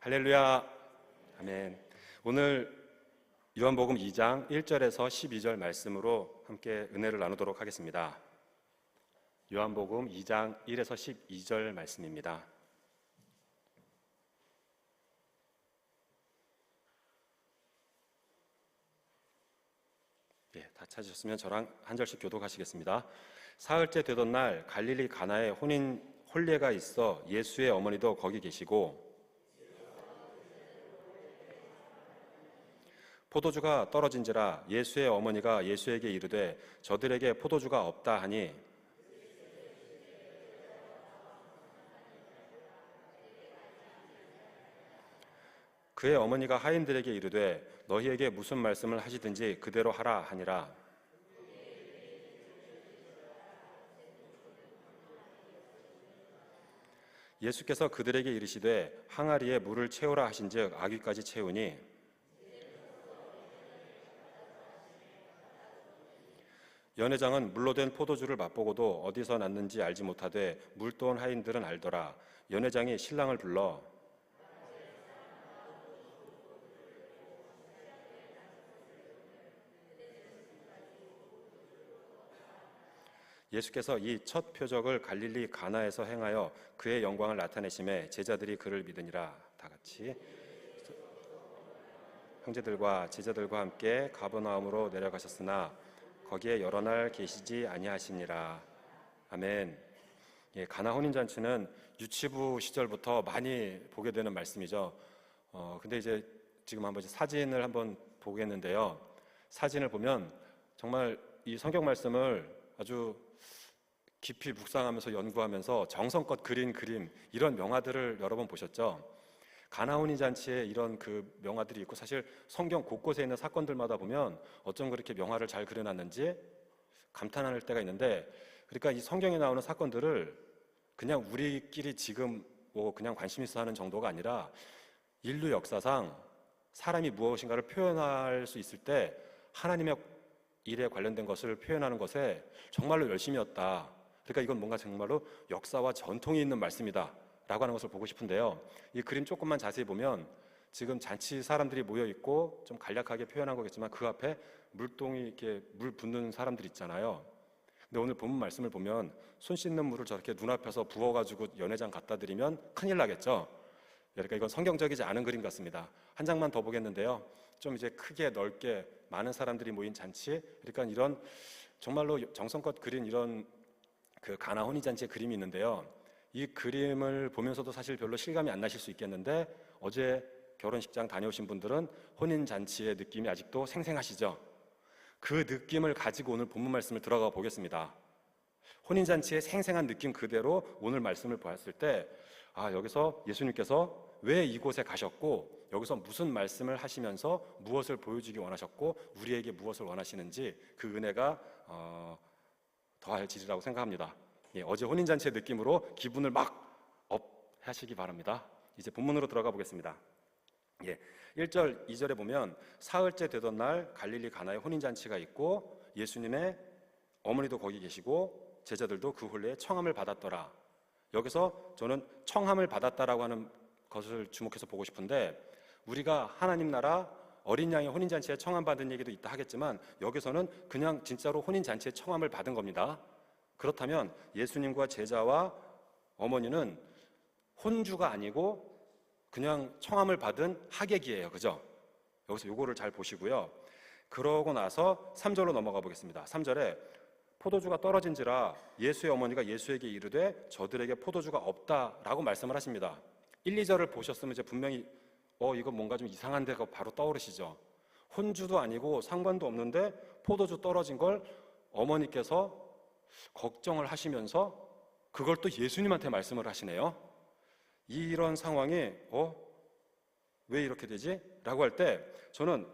할렐루야. 아멘. 오늘 요한복음 2장 1절에서 12절 말씀으로 함께 은혜를 나누도록 하겠습니다. 요한복음 2장 1에서 12절 말씀입니다. 다 찾으셨으면 저랑 한 절씩 교독하시겠습니다. 사흘째 되던 날 갈릴리 가나에 혼례가 있어 예수의 어머니도 거기 계시고 포도주가 떨어진지라 예수의 어머니가 예수에게 이르되 저들에게 포도주가 없다 하니 그의 어머니가 하인들에게 이르되 너희에게 무슨 말씀을 하시든지 그대로 하라 하니라. 예수께서 그들에게 이르시되 항아리에 물을 채우라 하신즉 아귀까지 채우니 연회장은 물로 된 포도주를 맛보고도 어디서 났는지 알지 못하되 물도온 하인들은 알더라. 연회장이 신랑을 불러 예수께서 이 첫 표적을 갈릴리 가나에서 행하여 그의 영광을 나타내심에 제자들이 그를 믿으니라. 다 같이 형제들과 제자들과 함께 가버나움으로 내려가셨으나 거기에 여러 날 계시지 아니하시니라. 아멘. 가나 혼인잔치는 유치부 시절부터 많이 보게 되는 말씀이죠. 근데 이제 지금 한번 사진을 한번 보겠는데요. 사진을 보면 정말 이 성경 말씀을 아주 깊이 묵상하면서 연구하면서 정성껏 그린 그림, 이런 명화들을 여러 번 보셨죠? 가나 혼인잔치에 이런 그 명화들이 있고, 사실 성경 곳곳에 있는 사건들마다 보면 어쩜 그렇게 명화를 잘 그려놨는지 감탄할 때가 있는데, 그러니까 이 성경에 나오는 사건들을 그냥 우리끼리 지금 뭐 그냥 관심 있어 하는 정도가 아니라 인류 역사상 사람이 무엇인가를 표현할 수 있을 때 하나님의 일에 관련된 것을 표현하는 것에 정말로 열심이었다. 그러니까 이건 뭔가 정말로 역사와 전통이 있는 말씀이다 라고 하는 것을 보고 싶은데요. 이 그림 조금만 자세히 보면 지금 잔치 사람들이 모여있고 좀 간략하게 표현한 거겠지만 그 앞에 물동이 이렇게 물 붓는 사람들 있잖아요. 근데 오늘 본문 말씀을 보면 손 씻는 물을 저렇게 눈앞에서 부어가지고 연회장 갖다 드리면 큰일 나겠죠. 그러니까 이건 성경적이지 않은 그림 같습니다. 한 장만 더 보겠는데요. 좀 이제 크게 넓게 많은 사람들이 모인 잔치, 그러니까 이런 정말로 정성껏 그린 이런 그 가나 혼인잔치의 그림이 있는데요. 이 그림을 보면서도 사실 별로 실감이 안 나실 수 있겠는데 어제 결혼식장 다녀오신 분들은 혼인잔치의 느낌이 아직도 생생하시죠? 그 느낌을 가지고 오늘 본문 말씀을 들어가 보겠습니다. 혼인잔치의 생생한 느낌 그대로 오늘 말씀을 보았을 때 여기서 예수님께서 왜 이곳에 가셨고 여기서 무슨 말씀을 하시면서 무엇을 보여주기 원하셨고 우리에게 무엇을 원하시는지 그 은혜가 더해지리라고 생각합니다. 어제 혼인잔치의 느낌으로 기분을 막 업하시기 바랍니다. 이제 본문으로 들어가 보겠습니다. 1절, 2절에 보면 사흘째 되던 날 갈릴리 가나에 혼인잔치가 있고 예수님의 어머니도 거기 계시고 제자들도 그 혼례에 청함을 받았더라. 여기서 저는 청함을 받았다라고 하는 것을 주목해서 보고 싶은데 우리가 하나님 나라 어린 양의 혼인잔치에 청함받은 얘기도 있다 하겠지만 여기서는 그냥 진짜로 혼인잔치에 청함을 받은 겁니다. 그렇다면 예수님과 제자와 어머니는 혼주가 아니고 그냥 청함을 받은 하객이에요. 그죠? 여기서 요거를 잘 보시고요. 그러고 나서 3절로 넘어가 보겠습니다. 3절에 포도주가 떨어진지라 예수의 어머니가 예수에게 이르되 저들에게 포도주가 없다라고 말씀을 하십니다. 1, 2절을 보셨으면 이제 분명히 이거 뭔가 좀 이상한 데가 바로 떠오르시죠. 혼주도 아니고 상관도 없는데 포도주 떨어진 걸 어머니께서 걱정을 하시면서 그걸 또 예수님한테 말씀을 하시네요. 이런 상황이 왜 이렇게 되지? 라고 할 때 저는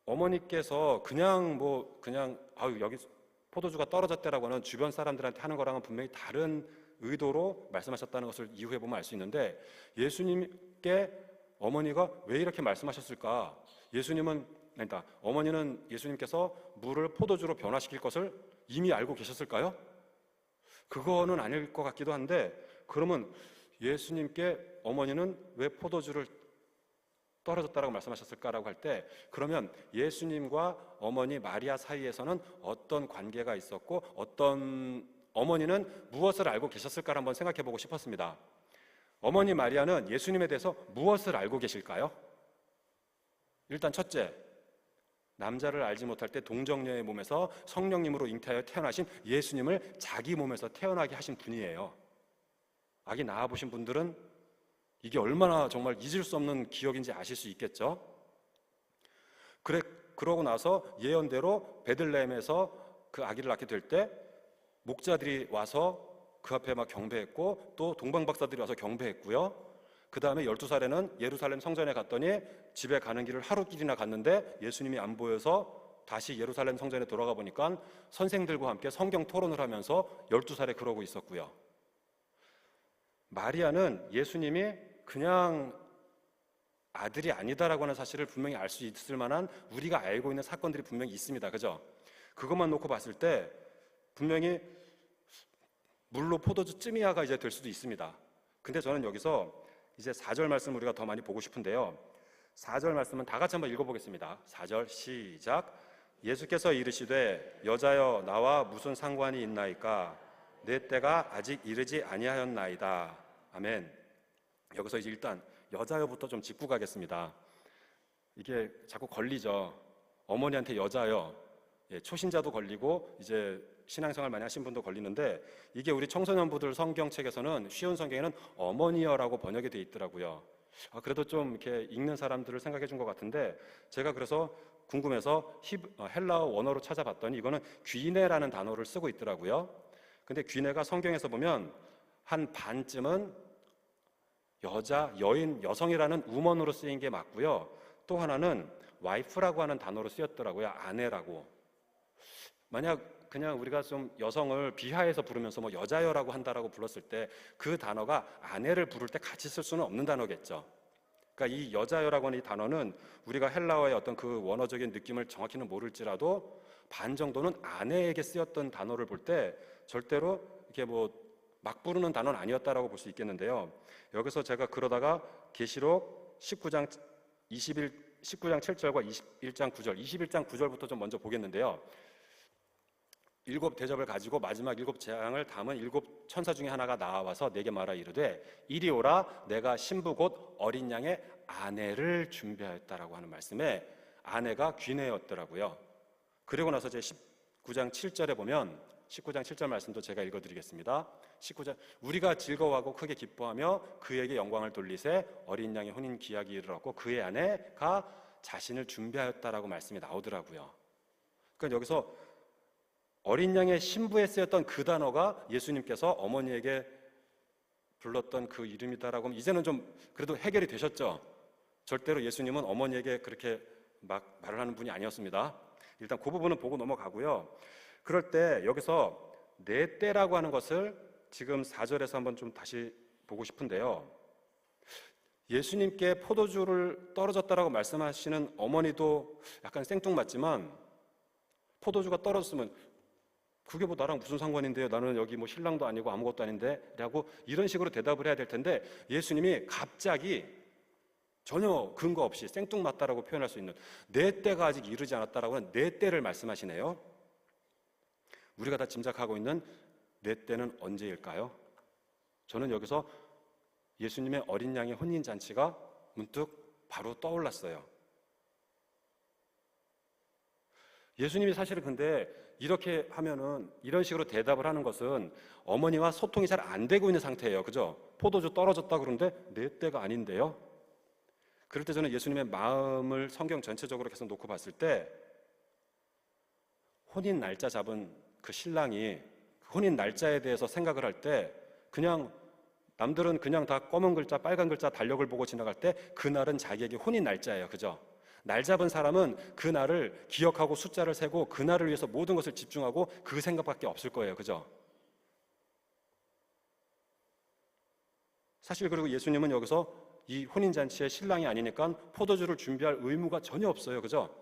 어머니께서 그냥 여기 포도주가 떨어졌다라고 하는 주변 사람들한테 하는 거랑은 분명히 다른 의도로 말씀하셨다는 것을 이후에 보면 알 수 있는데 예수님께 어머니가 왜 이렇게 말씀하셨을까? 어머니는 예수님께서 물을 포도주로 변화시킬 것을 이미 알고 계셨을까요? 그거는 아닐 것 같기도 한데 그러면 예수님께 어머니는 왜 포도주를 떨어졌다라고 말씀하셨을까라고 할 때, 그러면 예수님과 어머니 마리아 사이에서는 어떤 관계가 있었고 어떤 어머니는 무엇을 알고 계셨을까를 한번 생각해 보고 싶었습니다. 어머니 마리아는 예수님에 대해서 무엇을 알고 계실까요? 일단 첫째, 남자를 알지 못할 때 동정녀의 몸에서 성령님으로 잉태하여 태어나신 예수님을 자기 몸에서 태어나게 하신 분이에요. 아기 낳아보신 분들은 이게 얼마나 정말 잊을 수 없는 기억인지 아실 수 있겠죠? 그러고 나서 예언대로 베들레헴에서 그 아기를 낳게 될 때 목자들이 와서 그 앞에 막 경배했고, 또 동방박사들이 와서 경배했고요. 그 다음에 12살에는 예루살렘 성전에 갔더니 집에 가는 길을 하루길이나 갔는데 예수님이 안 보여서 다시 예루살렘 성전에 돌아가 보니까 선생들과 함께 성경 토론을 하면서 12살에 그러고 있었고요. 마리아는 예수님이 그냥 아들이 아니다라고 하는 사실을 분명히 알 수 있을 만한 우리가 알고 있는 사건들이 분명히 있습니다. 그죠? 그것만 놓고 봤을 때 분명히 물로 포도주 쯤이야가 이제 될 수도 있습니다. 근데 저는 여기서 이제 4절 말씀 우리가 더 많이 보고 싶은데요. 4절 말씀은 다 같이 한번 읽어보겠습니다. 4절 시작. 예수께서 이르시되 여자여 나와 무슨 상관이 있나이까? 내 때가 아직 이르지 아니하였나이다. 아멘. 여기서 이제 일단 여자여부터 좀 짚고 가겠습니다. 이게 자꾸 걸리죠. 어머니한테 여자여, 초신자도 걸리고 이제 신앙생활 많이 하신 분도 걸리는데, 이게 우리 청소년부들 성경책에서는 쉬운 성경에는 어머니여라고 번역이 돼 있더라고요. 그래도 좀 이렇게 읽는 사람들을 생각해 준 것 같은데, 제가 그래서 궁금해서 헬라어 원어로 찾아봤더니 이거는 귀네라는 단어를 쓰고 있더라고요. 근데 귀네가 성경에서 보면 한 반쯤은 여자, 여인, 여성이라는 우먼으로 쓰인 게 맞고요. 또 하나는 와이프라고 하는 단어로 쓰였더라고요. 아내라고. 만약 그냥 우리가 좀 여성을 비하해서 부르면서 뭐 여자여라고 한다라고 불렀을 때 그 단어가 아내를 부를 때 같이 쓸 수는 없는 단어겠죠. 그러니까 이 여자여라고 하는 이 단어는 우리가 헬라어의 어떤 그 원어적인 느낌을 정확히는 모를지라도 반 정도는 아내에게 쓰였던 단어를 볼 때 절대로 이렇게 뭐 막 부르는 단어는 아니었다라고 볼 수 있겠는데요. 여기서 제가 그러다가 계시록 19장 7절과 21장 9절, 21장 9절부터 좀 먼저 보겠는데요. 7 대접을 가지고 마지막 7 재앙을 담은 7 천사 중에 하나가 나와서 내게 말하 이르되 이리 오라, 내가 신부 곧 어린 양의 아내를 준비하였다라고 하는 말씀에 아내가 귀네였더라고요. 그리고 나서 제 19장 7절에 보면 19장 7절 말씀도 제가 읽어드리겠습니다. 19장 우리가 즐거워하고 크게 기뻐하며 그에게 영광을 돌리세 어린 양의 혼인 기약이 이르렀고 그의 아내가 자신을 준비하였다라고 말씀이 나오더라고요. 그러니까 여기서 어린 양의 신부에 쓰였던 그 단어가 예수님께서 어머니에게 불렀던 그 이름이다라고 하면 이제는 좀 그래도 해결이 되셨죠? 절대로 예수님은 어머니에게 그렇게 막 말을 하는 분이 아니었습니다. 일단 그 부분은 보고 넘어가고요. 그럴 때 여기서 내 때라고 하는 것을 지금 4절에서 한번 좀 다시 보고 싶은데요. 예수님께 포도주를 떨어졌다라고 말씀하시는 어머니도 약간 생뚱맞지만 포도주가 떨어졌으면 그게 뭐 나랑 무슨 상관인데요? 나는 여기 뭐 신랑도 아니고 아무것도 아닌데? 라고 이런 식으로 대답을 해야 될 텐데 예수님이 갑자기 전혀 근거 없이 생뚱맞다라고 표현할 수 있는 내 때가 아직 이르지 않았다라고 하는 내 때를 말씀하시네요. 우리가 다 짐작하고 있는 내 때는 언제일까요? 저는 여기서 예수님의 어린 양의 혼인잔치가 문득 바로 떠올랐어요. 예수님이 사실은 근데 이렇게 하면은 이런 식으로 대답을 하는 것은 어머니와 소통이 잘 안 되고 있는 상태예요. 그죠? 포도주 떨어졌다 그러는데 내 때가 아닌데요? 그럴 때 저는 예수님의 마음을 성경 전체적으로 계속 놓고 봤을 때 혼인 날짜 잡은 그 신랑이 혼인 날짜에 대해서 생각을 할 때 그냥 남들은 그냥 다 검은 글자, 빨간 글자 달력을 보고 지나갈 때 그날은 자기에게 혼인 날짜예요. 그죠? 날 잡은 사람은 그 날을 기억하고 숫자를 세고 그 날을 위해서 모든 것을 집중하고 그 생각밖에 없을 거예요. 그죠? 사실 그리고 예수님은 여기서 이 혼인잔치의 신랑이 아니니까 포도주를 준비할 의무가 전혀 없어요. 그죠?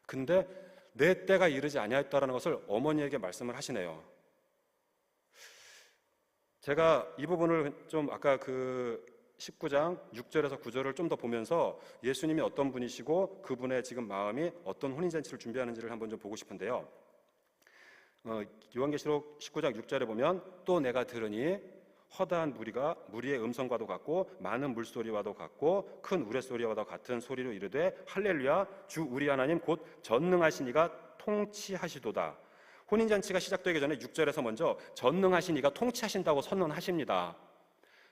근데 내 때가 이르지 아니하였다라는 것을 어머니에게 말씀을 하시네요. 제가 이 부분을 좀 아까 그 19장 6절에서 9절을 좀 더 보면서 예수님이 어떤 분이시고 그분의 지금 마음이 어떤 혼인잔치를 준비하는지를 한번 좀 보고 싶은데요. 요한계시록 19장 6절에 보면 또 내가 들으니 허다한 무리의 음성과도 같고 많은 물소리와도 같고 큰 우레소리와도 같은 소리로 이르되 할렐루야 주 우리 하나님 곧 전능하신 이가 통치하시도다. 혼인잔치가 시작되기 전에 6절에서 먼저 전능하신 이가 통치하신다고 선언하십니다.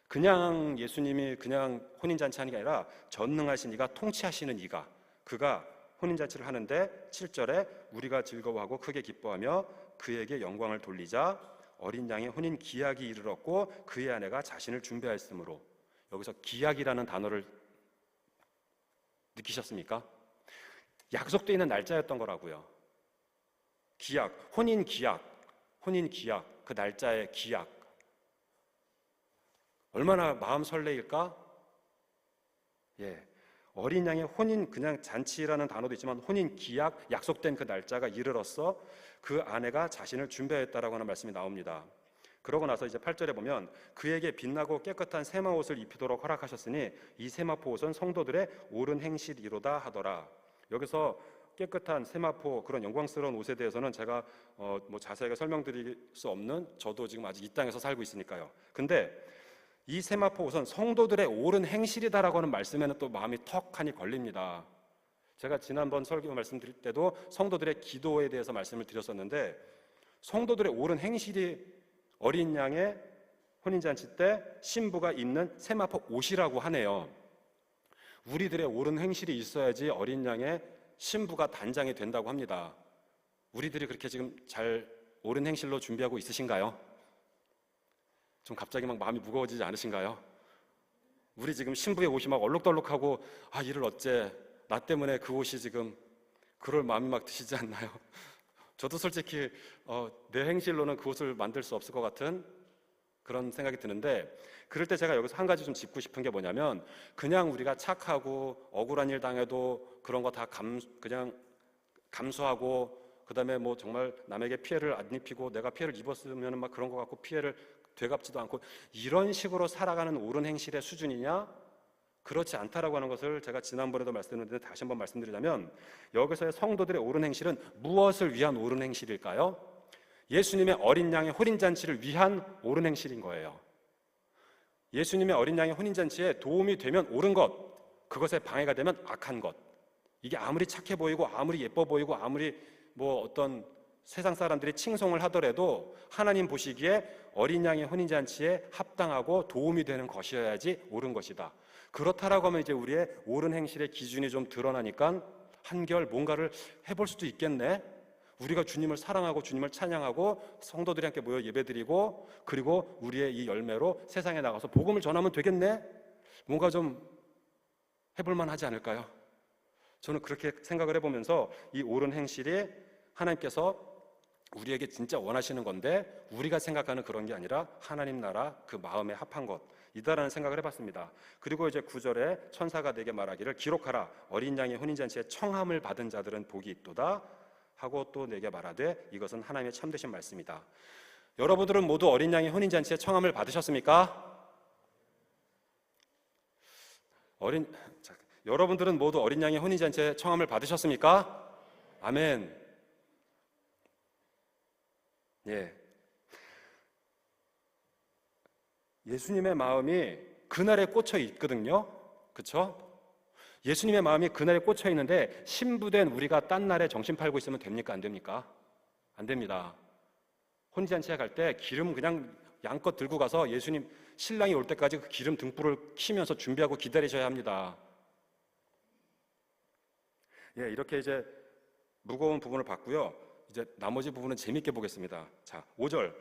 그냥 예수님이 그냥 혼인잔치 하는 게 아니라 전능하신 이가 통치하시는 이가 그가 혼인잔치를 하는데 7절에 우리가 즐거워하고 크게 기뻐하며 그에게 영광을 돌리자 어린 양의 혼인 기약이 이르렀고 그의 아내가 자신을 준비하였으므로 여기서 기약이라는 단어를 느끼셨습니까? 약속되어 있는 날짜였던 거라고요. 기약, 혼인 기약, 그 날짜의 기약 얼마나 마음 설레일까? 어린 양의 혼인 그냥 잔치라는 단어도 있지만 혼인 기약, 약속된 그 날짜가 이르렀어 그 아내가 자신을 준비하였다라고 하는 말씀이 나옵니다. 그러고 나서 이제 8절에 보면 그에게 빛나고 깨끗한 세마 옷을 입히도록 허락하셨으니 이 세마포 옷은 성도들의 옳은 행실이로다 하더라. 여기서 깨끗한 세마포 그런 영광스러운 옷에 대해서는 제가 뭐 자세하게 설명드릴 수 없는 저도 지금 아직 이 땅에서 살고 있으니까요. 근데 이 세마포 옷은 성도들의 옳은 행실이다라고 하는 말씀에는 또 마음이 턱하니 걸립니다. 제가 지난번 설교 말씀드릴 때도 성도들의 기도에 대해서 말씀을 드렸었는데 성도들의 옳은 행실이 어린 양의 혼인잔치 때 신부가 입는 세마포 옷이라고 하네요. 우리들의 옳은 행실이 있어야지 어린 양의 신부가 단장이 된다고 합니다. 우리들이 그렇게 지금 잘 옳은 행실로 준비하고 있으신가요? 좀 갑자기 막 마음이 무거워지지 않으신가요? 우리 지금 신부의 옷이 막 얼룩덜룩하고 이를 어째 나 때문에 그 옷이 지금 그럴 마음이 막 드시지 않나요? 저도 솔직히 내 행실로는 그 옷을 만들 수 없을 것 같은 그런 생각이 드는데 그럴 때 제가 여기서 한 가지 좀 짚고 싶은 게 뭐냐면 그냥 우리가 착하고 억울한 일 당해도 그런 거 다 그냥 감수하고 그다음에 뭐 정말 남에게 피해를 안 입히고 내가 피해를 입었으면 막 그런 거 갖고 피해를 되갚지도 않고 이런 식으로 살아가는 옳은 행실의 수준이냐? 그렇지 않다라고 하는 것을 제가 지난번에도 말씀드렸는데 다시 한번 말씀드리자면 여기서의 성도들의 옳은 행실은 무엇을 위한 옳은 행실일까요? 예수님의 어린 양의 혼인잔치를 위한 옳은 행실인 거예요. 예수님의 어린 양의 혼인잔치에 도움이 되면 옳은 것, 그것에 방해가 되면 악한 것. 이게 아무리 착해 보이고 아무리 예뻐 보이고 아무리 뭐 어떤 세상 사람들이 칭송을 하더라도 하나님 보시기에 어린 양의 혼인잔치에 합당하고 도움이 되는 것이어야지 옳은 것이다. 그렇다라고 하면 이제 우리의 옳은 행실의 기준이 좀 드러나니까 한결 뭔가를 해볼 수도 있겠네. 우리가 주님을 사랑하고 주님을 찬양하고 성도들이 함께 모여 예배드리고 그리고 우리의 이 열매로 세상에 나가서 복음을 전하면 되겠네. 뭔가 좀 해볼만 하지 않을까요? 저는 그렇게 생각을 해보면서 이 옳은 행실이 하나님께서 우리에게 진짜 원하시는 건데 우리가 생각하는 그런 게 아니라 하나님 나라 그 마음에 합한 것이다라는 생각을 해봤습니다. 그리고 이제 9절에 천사가 내게 말하기를 기록하라 어린 양의 혼인잔치에 청함을 받은 자들은 복이 있도다 하고 또 내게 말하되 이것은 하나님의 참되신 말씀이다. 여러분들은 모두 어린 양의 혼인잔치에 청함을 받으셨습니까? 여러분들은 모두 어린 양의 혼인잔치에 청함을 받으셨습니까? 아멘. 예수님의 마음이 그날에 꽂혀 있거든요. 그렇죠? 예수님의 마음이 그날에 꽂혀 있는데 신부된 우리가 딴 날에 정신 팔고 있으면 됩니까? 안 됩니까? 안 됩니다. 혼인잔치에 갈 때 기름 그냥 양껏 들고 가서 예수님 신랑이 올 때까지 그 기름 등불을 켜면서 준비하고 기다리셔야 합니다. 이렇게 이제 무거운 부분을 봤고요. 이제 나머지 부분은 재밌게 보겠습니다. 자, 5절.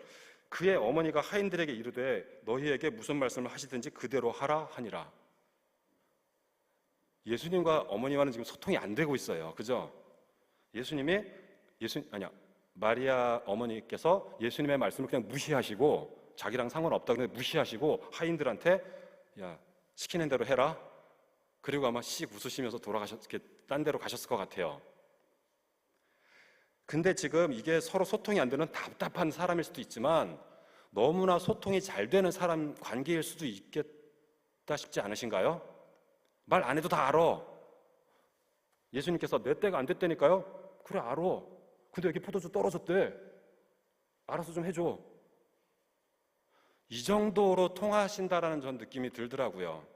그의 어머니가 하인들에게 이르되 너희에게 무슨 말씀을 하시든지 그대로 하라 하니라. 예수님과 어머니와는 지금 소통이 안 되고 있어요. 그죠? 마리아 어머니께서 예수님의 말씀을 그냥 무시하시고 자기랑 상관없다고 무시하시고 하인들한테 야, 시키는 대로 해라. 그리고 아마 씩 웃으시면서 딴 데로 가셨을 것 같아요. 근데 지금 이게 서로 소통이 안 되는 답답한 사람일 수도 있지만 너무나 소통이 잘 되는 사람 관계일 수도 싶지 않으신가요? 말 안 해도 다 알아. 예수님께서 내 때가 안 됐다니까요? 그래, 알아. 근데 여기 포도주 떨어졌대. 알아서 좀 해줘. 이 정도로 통하신다라는 전 느낌이 들더라고요.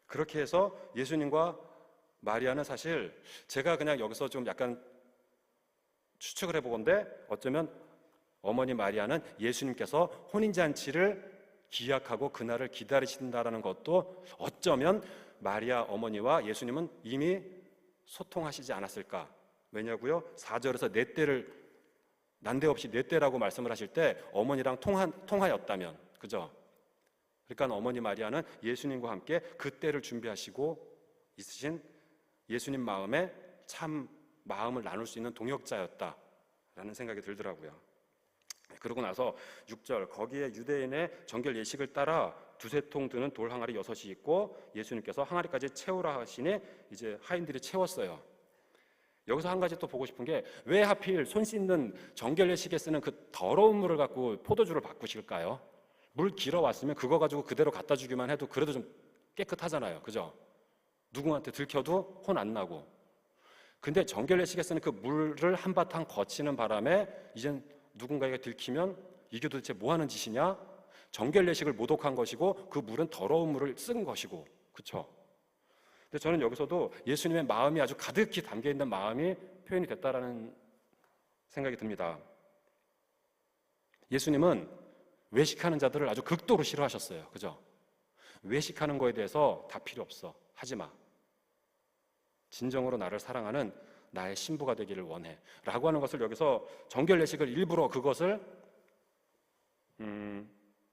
그렇게 해서 예수님과 마리아는 사실 제가 그냥 여기서 좀 약간 추측을 해보건데 어쩌면 어머니 마리아는 예수님께서 혼인잔치를 기약하고 그날을 기다리신다라는 것도 어쩌면 마리아 어머니와 예수님은 이미 소통하시지 않았을까. 왜냐고요? 4절에서 내 때를 난데없이 내 때라고 말씀을 하실 때 어머니랑 통하였다면, 그죠? 그러니까 어머니 마리아는 예수님과 함께 그 때를 준비하시고 있으신 예수님 마음에 참 마음을 나눌 수 있는 동역자였다라는 생각이 들더라고요. 그러고 나서 6절, 거기에 유대인의 정결 예식을 따라 두세 통 드는 돌 항아리 6이 있고 예수님께서 항아리까지 채우라 하시니 이제 하인들이 채웠어요. 여기서 한 가지 또 보고 싶은 게 왜 하필 손 씻는 정결 예식에 쓰는 그 더러운 물을 갖고 포도주를 바꾸실까요? 물 길어 왔으면 그거 가지고 그대로 갖다 주기만 해도 그래도 좀 깨끗하잖아요. 그죠? 누구한테 들켜도 혼 안 나고. 근데 정결 예식에 쓰는 그 물을 한바탕 거치는 바람에 이젠 누군가에게 들키면 이게 도대체 뭐 하는 짓이냐? 정결 예식을 모독한 것이고 그 물은 더러운 물을 쓴 것이고. 그렇죠? 근데 저는 여기서도 예수님의 마음이 아주 가득히 담겨 있는 마음이 표현이 됐다라는 생각이 듭니다. 예수님은 외식하는 자들을 아주 극도로 싫어하셨어요. 그죠? 외식하는 거에 대해서 다 필요 없어. 하지 마. 진정으로 나를 사랑하는 나의 신부가 되기를 원해. 라고 하는 것을 여기서 정결 예식을 일부러 그것을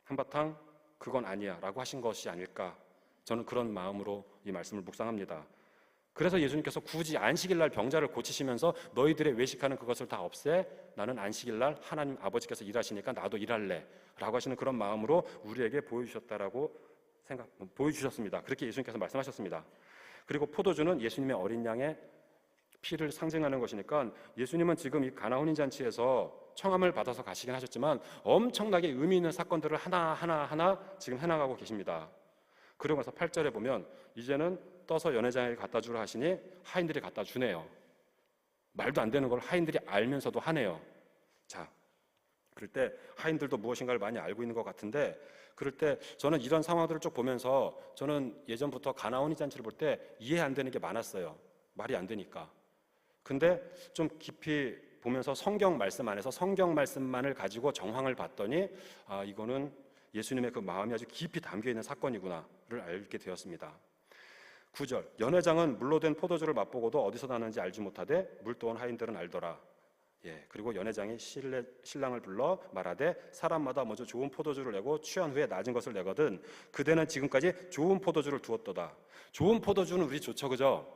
한바탕 그건 아니야 라고 하신 것이 아닐까. 저는 그런 마음으로 이 말씀을 묵상합니다. 그래서 예수님께서 굳이 안식일 날 병자를 고치시면서 너희들의 외식하는 그것을 다 없애. 나는 안식일 날 하나님 아버지께서 일하시니까 나도 일할래 라고 하시는 그런 마음으로 우리에게 보여주셨습니다. 그렇게 예수님께서 말씀하셨습니다. 그리고 포도주는 예수님의 어린 양의 피를 상징하는 것이니까 예수님은 지금 이 가나 혼인잔치에서 청함을 받아서 가시긴 하셨지만 엄청나게 의미 있는 사건들을 하나하나 지금 해나가고 계십니다. 그러고 나서 8절에 보면 이제는 떠서 연회장에게 갖다 주라 하시니 하인들이 갖다 주네요. 말도 안 되는 걸 하인들이 알면서도 하네요. 자, 그럴 때 하인들도 무엇인가를 많이 알고 있는 것 같은데 그럴 때 저는 이런 상황들을 쭉 보면서 저는 예전부터 가나 혼인잔치를 볼 때 이해 안 되는 게 많았어요. 말이 안 되니까. 근데 좀 깊이 보면서 성경 말씀 안에서 성경 말씀만을 가지고 정황을 봤더니 아, 이거는 예수님의 그 마음이 아주 깊이 담겨있는 사건이구나를 알게 되었습니다. 9절, 연회장은 물로 된 포도주를 맛보고도 어디서 나는지 알지 못하되 물 떠온 하인들은 알더라. 그리고 연회장이 신랑을 불러 말하되 사람마다 먼저 좋은 포도주를 내고 취한 후에 낮은 것을 내거든 그대는 지금까지 좋은 포도주를 두었도다. 좋은 포도주는 우리 좋죠, 그죠?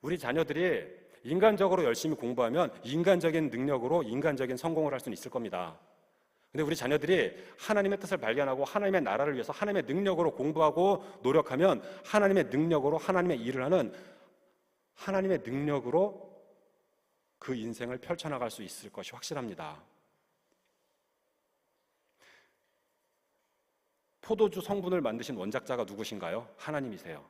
우리 자녀들이 인간적으로 열심히 공부하면 인간적인 능력으로 인간적인 성공을 할 수는 있을 겁니다. 근데 우리 자녀들이 하나님의 뜻을 발견하고 하나님의 나라를 위해서 하나님의 능력으로 공부하고 노력하면 하나님의 능력으로 하나님의 일을 하는 하나님의 능력으로 그 인생을 펼쳐나갈 수 있을 것이 확실합니다. 포도주 성분을 만드신 원작자가 누구신가요? 하나님이세요.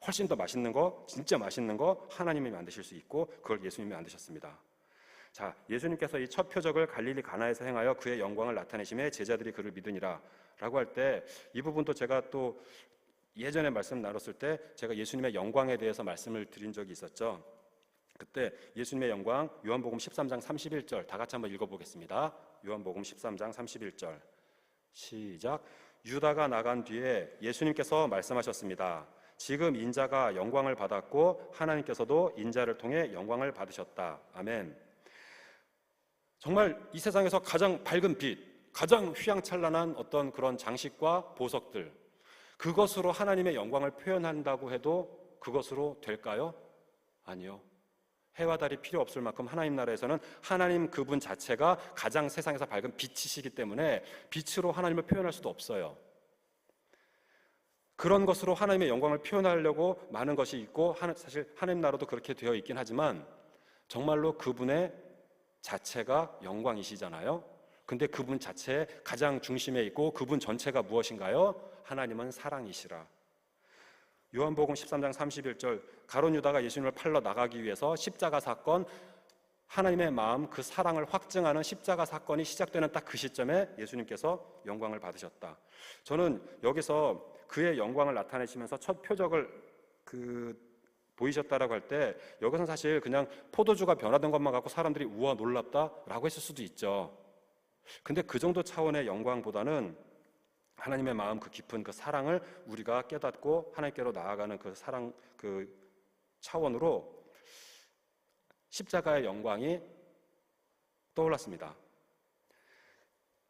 훨씬 더 맛있는 거, 진짜 맛있는 거 하나님이 만드실 수 있고 그걸 예수님이 만드셨습니다. 자, 예수님께서 이 첫 표적을 갈릴리 가나에서 행하여 그의 영광을 나타내심에 제자들이 그를 믿으니라 라고 할 때 이 부분도 제가 또 예전에 말씀 나눴을 때 제가 예수님의 영광에 대해서 말씀을 드린 적이 있었죠. 그때 예수님의 영광 요한복음 13장 31절 다 같이 한번 읽어보겠습니다. 요한복음 13장 31절 시작. 유다가 나간 뒤에 예수님께서 말씀하셨습니다. 지금 인자가 영광을 받았고 하나님께서도 인자를 통해 영광을 받으셨다. 아멘. 정말 이 세상에서 가장 밝은 빛, 가장 휘황찬란한 어떤 그런 장식과 보석들, 그것으로 하나님의 영광을 표현한다고 해도 그것으로 될까요? 아니요. 해와 달이 필요 없을 만큼 하나님 나라에서는 하나님 그분 자체가 가장 세상에서 밝은 빛이시기 때문에 빛으로 하나님을 표현할 수도 없어요. 그런 것으로 하나님의 영광을 표현하려고 많은 것이 있고 사실 하나님 나라도 그렇게 되어 있긴 하지만 정말로 그분의 자체가 영광이시잖아요. 근데 그분 자체의 가장 중심에 있고 그분 전체가 무엇인가요? 하나님은 사랑이시라. 요한복음 13장 31절, 가룟 유다가 예수님을 팔러 나가기 위해서 십자가 사건, 하나님의 마음, 그 사랑을 확증하는 십자가 사건이 시작되는 딱 그 시점에 예수님께서 영광을 받으셨다. 저는 여기서 그의 영광을 나타내시면서 첫 표적을 보이셨다라고 할 때, 여기서는 사실 그냥 포도주가 변화된 것만 갖고 사람들이 우와 놀랍다라고 했을 수도 있죠. 근데 그 정도 차원의 영광보다는 하나님의 마음, 그 깊은 그 사랑을 우리가 깨닫고 하나님께로 나아가는 그 사랑, 그 차원으로 십자가의 영광이 떠올랐습니다.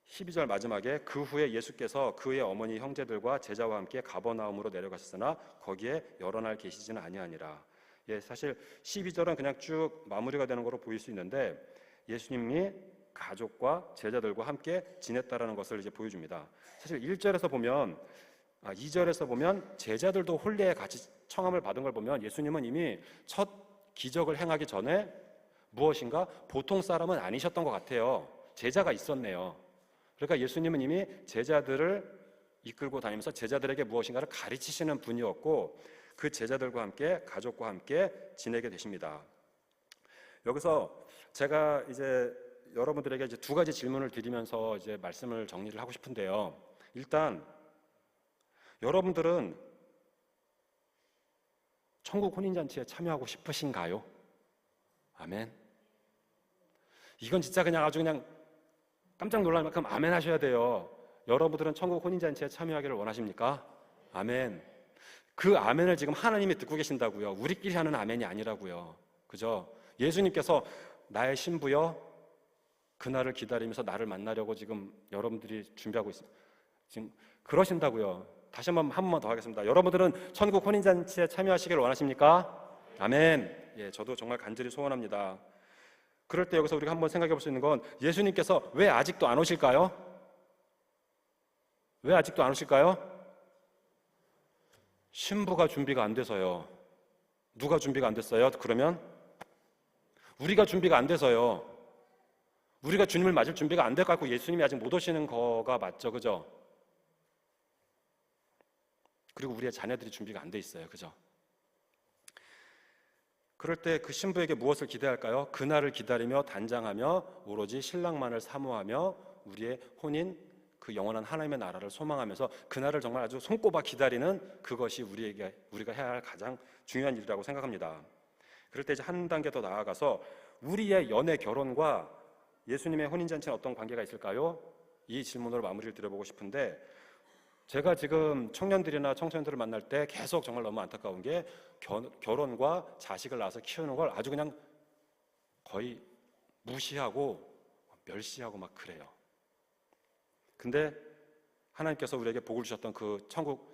12절 마지막에 그 후에 예수께서 그의 어머니 형제들과 제자와 함께 가버나움으로 내려가셨으나 거기에 여러 날 계시지는 아니하니라. 사실 12절은 그냥 쭉 마무리가 되는 거로 보일 수 있는데, 예수님이 가족과 제자들과 함께 지냈다라는 것을 이제 보여줍니다. 사실 1절에서 보면, 2절에서 보면 제자들도 홀례에 같이 청함을 받은 걸 보면 예수님은 이미 첫 기적을 행하기 전에 무엇인가 보통 사람은 아니셨던 것 같아요. 제자가 있었네요. 그러니까 예수님은 이미 제자들을 이끌고 다니면서 제자들에게 무엇인가를 가르치시는 분이었고, 그 제자들과 함께, 가족과 함께 지내게 되십니다. 여기서 제가 이제 여러분들에게 이제 두 가지 질문을 드리면서 이제 말씀을 정리를 하고 싶은데요. 일단 여러분들은 천국 혼인잔치에 참여하고 싶으신가요? 아멘. 이건 진짜 그냥 아주 그냥 깜짝 놀랄 만큼 아멘 하셔야 돼요. 여러분들은 천국 혼인잔치에 참여하기를 원하십니까? 아멘. 그 아멘을 지금 하나님이 듣고 계신다고요. 우리끼리 하는 아멘이 아니라고요. 그죠? 예수님께서 나의 신부여, 그날을 기다리면서 나를 만나려고 지금 여러분들이 준비하고 있습니다. 지금 그러신다고요. 다시 한 번만 더 하겠습니다. 여러분들은 천국 혼인잔치에 참여하시길 원하십니까? 아멘. 저도 정말 간절히 소원합니다. 그럴 때 여기서 우리가 한번 생각해 볼 수 있는 건, 예수님께서 왜 아직도 안 오실까요? 왜 아직도 안 오실까요? 신부가 준비가 안 돼서요. 누가 준비가 안 됐어요? 그러면 우리가 준비가 안 돼서요. 우리가 주님을 맞을 준비가 안 돼갖고 예수님이 아직 못 오시는 거가 맞죠, 그죠? 그리고 우리의 자녀들이 준비가 안 돼 있어요, 그죠? 그럴 때 그 신부에게 무엇을 기대할까요? 그날을 기다리며 단장하며 오로지 신랑만을 사모하며 우리의 혼인, 그 영원한 하나님의 나라를 소망하면서 그날을 정말 아주 손꼽아 기다리는, 그것이 우리가 해야 할 가장 중요한 일이라고 생각합니다. 그럴 때 이제 한 단계 더 나아가서 우리의 연애 결혼과 예수님의 혼인잔치는 어떤 관계가 있을까요? 이 질문으로 마무리를 드려보고 싶은데, 제가 지금 청년들이나 청소년들을 만날 때 계속 정말 너무 안타까운 게, 결혼과 자식을 낳아서 키우는 걸 아주 그냥 거의 무시하고 멸시하고 막 그래요. 근데 하나님께서 우리에게 복을 주셨던 그 천국,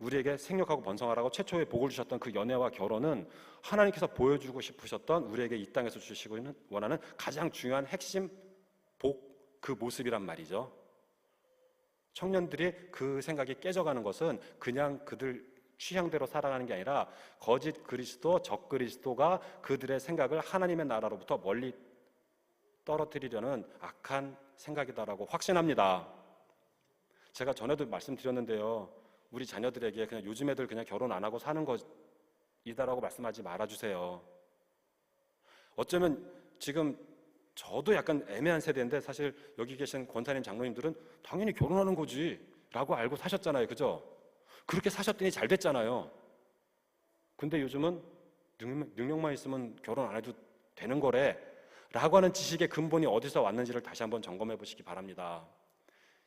우리에게 생육하고 번성하라고 최초의 복을 주셨던 그 연애와 결혼은 하나님께서 보여주고 싶으셨던, 우리에게 이 땅에서 주시고 있는 원하는 가장 중요한 핵심 복, 그 모습이란 말이죠. 청년들이 그 생각이 깨져가는 것은 그냥 그들 취향대로 살아가는 게 아니라 거짓 그리스도, 적 그리스도가 그들의 생각을 하나님의 나라로부터 멀리 떨어뜨리려는 악한 생각이다라고 확신합니다. 제가 전에도 말씀드렸는데요. 우리 자녀들에게 그냥 요즘 애들 그냥 결혼 안 하고 사는 것이다라고 말씀하지 말아주세요. 어쩌면 지금 저도 약간 애매한 세대인데, 사실 여기 계신 권사님, 장로님들은 당연히 결혼하는 거지 라고 알고 사셨잖아요, 그죠? 그렇게 사셨더니 잘 됐잖아요. 근데 요즘은 능력만 있으면 결혼 안 해도 되는 거래 라고 하는 지식의 근본이 어디서 왔는지를 다시 한번 점검해 보시기 바랍니다.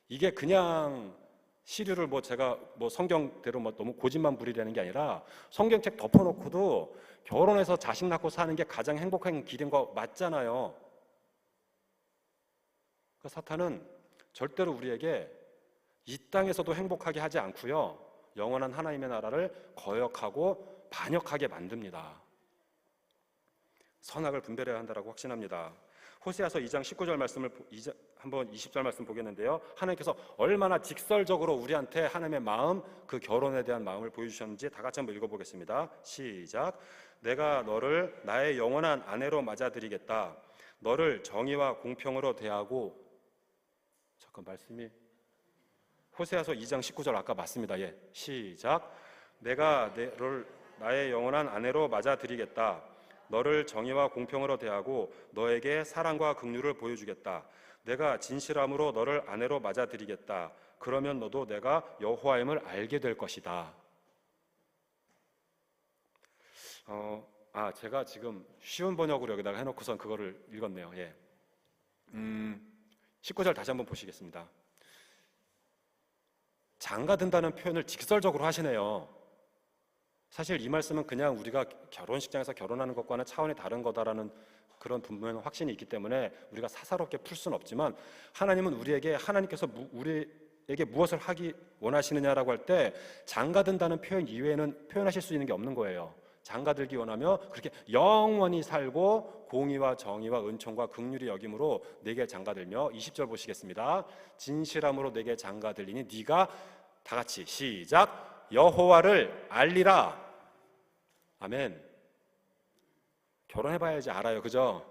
이게 그냥 시류를 제가 성경대로 너무 고집만 부리려는 게 아니라, 성경책 덮어놓고도 결혼해서 자식 낳고 사는 게 가장 행복한 길인 거 맞잖아요. 그러니까 사탄은 절대로 우리에게 이 땅에서도 행복하게 하지 않고요, 영원한 하나님의 나라를 거역하고 반역하게 만듭니다. 선악을 분별해야 한다고 확신합니다. 호세아서 2장 19절 말씀을 한번 20절 말씀 보겠는데요. 하나님께서 얼마나 직설적으로 우리한테 하나님의 마음, 그 결혼에 대한 마음을 보여주셨는지 다 같이 한번 읽어보겠습니다. 시작. 내가 너를 나의 영원한 아내로 맞아들이겠다. 너를 정의와 공평으로 대하고, 잠깐 말씀이 호세아서 2장 19절 아까 맞습니다. 예, 시작. 내가 너를 나의 영원한 아내로 맞아들이겠다. 너를 정의와 공평으로 대하고 너에게 사랑과 긍휼을 보여주겠다. 내가 진실함으로 너를 아내로 맞아들이겠다. 그러면 너도 내가 여호와임을 알게 될 것이다. 제가 지금 쉬운 번역으로 여기다가 해놓고선 그거를 읽었네요. 예. 19절 다시 한번 보시겠습니다. 장가든다는 표현을 직설적으로 하시네요. 사실 이 말씀은 그냥 우리가 결혼식장에서 결혼하는 것과는 차원이 다른 거다라는 그런 분명한 확신이 있기 때문에 우리가 사사롭게 풀 수는 없지만, 하나님은 하나님께서 우리에게 무엇을 하기 원하시느냐라고 할 때 장가든다는 표현 이외에는 표현하실 수 있는 게 없는 거예요. 장가들기 원하며 그렇게 영원히 살고 공의와 정의와 은총과 긍휼이 여김으로 내게 장가들며, 20절 보시겠습니다. 진실함으로 내게 장가들리니 네가, 다 같이 시작, 여호와를 알리라. 아멘. 결혼해봐야지 알아요, 그죠?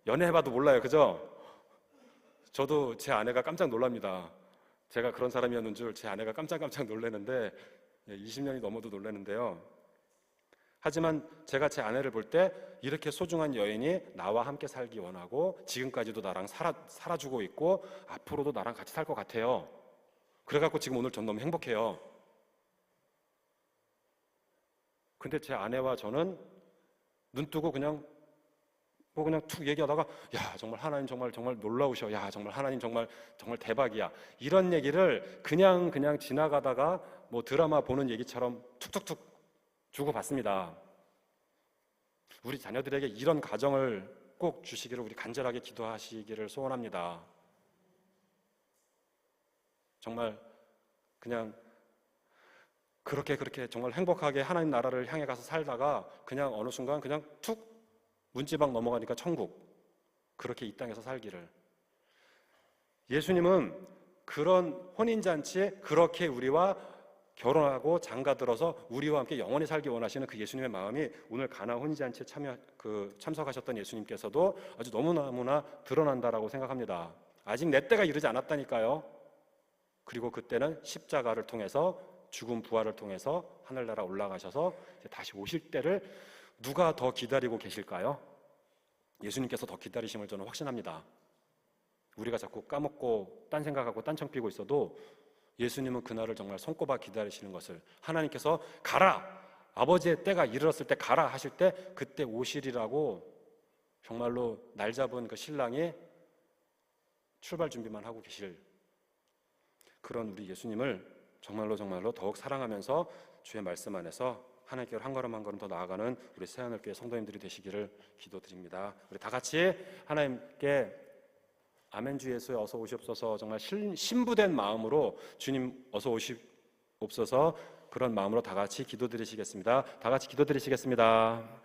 연애해봐도 몰라요, 그죠? 저도 제 아내가 깜짝 놀랍니다. 제가 그런 사람이었는 줄 제 아내가 깜짝 놀라는데, 20년이 넘어도 놀라는데요. 하지만 제가 제 아내를 볼 때 이렇게 소중한 여인이 나와 함께 살기 원하고 지금까지도 나랑 살아주고 있고 앞으로도 나랑 같이 살 것 같아요. 그래갖고 지금 오늘 전 너무 행복해요. 근데 제 아내와 저는 눈 뜨고 그냥 툭 얘기하다가, 야, 정말 하나님 정말 놀라우셔. 야, 정말 하나님 정말 대박이야. 이런 얘기를 그냥 지나가다가 뭐 드라마 보는 얘기처럼 툭툭툭 주고받습니다. 우리 자녀들에게 이런 가정을 꼭 주시기를 우리 간절하게 기도하시기를 소원합니다. 정말 그냥 그렇게 정말 행복하게 하나님 나라를 향해 가서 살다가 그냥 어느 순간 그냥 툭 문지방 넘어가니까 천국, 그렇게 이 땅에서 살기를. 예수님은 그런 혼인잔치에 그렇게 우리와 결혼하고 장가들어서 우리와 함께 영원히 살기 원하시는 그 예수님의 마음이 오늘 가나 혼인잔치에 참석하셨던 예수님께서도 아주 너무나 드러난다라고 생각합니다. 아직 내 때가 이르지 않았다니까요. 그리고 그때는 십자가를 통해서, 죽음 부활을 통해서 하늘나라 올라가셔서 이제 다시 오실 때를 누가 더 기다리고 계실까요? 예수님께서 더 기다리심을 저는 확신합니다. 우리가 자꾸 까먹고 딴 생각하고 딴청 피고 있어도 예수님은 그날을 정말 손꼽아 기다리시는 것을, 하나님께서 가라, 아버지의 때가 이르렀을 때 가라 하실 때 그때 오시리라고 정말로 날 잡은 그 신랑이 출발 준비만 하고 계실 그런 우리 예수님을 정말로 더욱 사랑하면서 주의 말씀 안에서 하나님께로 한 걸음 한 걸음 더 나아가는 우리 새하늘교회 성도님들이 되시기를 기도드립니다. 우리 다 같이 하나님께 아멘 주 예수에 어서 오시옵소서, 정말 신부된 마음으로 주님 어서 오시옵소서, 그런 마음으로 다 같이 기도드리시겠습니다. 다 같이 기도드리시겠습니다.